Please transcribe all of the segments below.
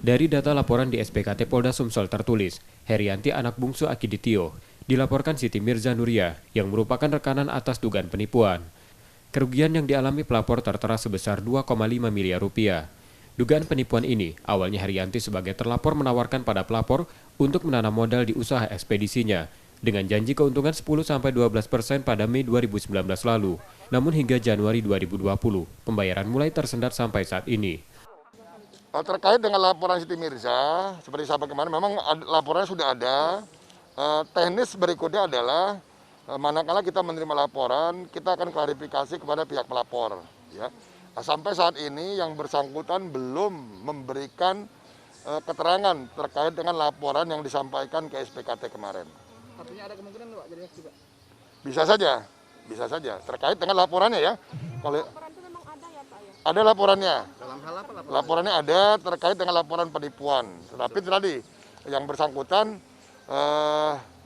Dari data laporan di SPKT Polda Sumsel tertulis, Herianti anak bungsu Akiditio dilaporkan Siti Mirza Nuria yang merupakan rekanan atas dugaan penipuan. Kerugian yang dialami pelapor tertera sebesar 2,5 miliar rupiah. Dugaan penipuan ini, awalnya Herianti sebagai terlapor menawarkan pada pelapor untuk menanam modal di usaha ekspedisinya dengan janji keuntungan 10-12% pada Mei 2019 lalu. Namun hingga Januari 2020, pembayaran mulai tersendat sampai saat ini. Terkait dengan laporan Siti Mirza, seperti sahabat kemarin, memang laporannya sudah ada. Teknis berikutnya adalah manakala kita menerima laporan, kita akan klarifikasi kepada pihak pelapor. Ya. Sampai saat ini yang bersangkutan belum memberikan keterangan terkait dengan laporan yang disampaikan ke SPKT kemarin. Artinya ada kemungkinan Pak jadi juga? Bisa saja. Terkait dengan laporannya ya. Kalau Laporan itu memang ada ya Pak ya? ada laporannya. Dalam hal apa laporan? Laporannya ada terkait dengan laporan penipuan. Tetapi tadi yang bersangkutan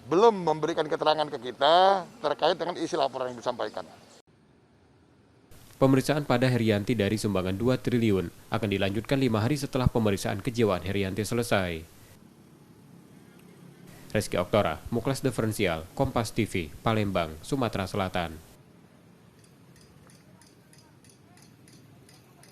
belum memberikan keterangan ke kita terkait dengan isi laporan yang disampaikan. Pemeriksaan pada Herianti dari sumbangan 2 triliun akan dilanjutkan 5 hari setelah pemeriksaan kejiwaan Herianti selesai. Reski Oktora, Muklas Diferensial, Kompas TV, Palembang, Sumatera Selatan.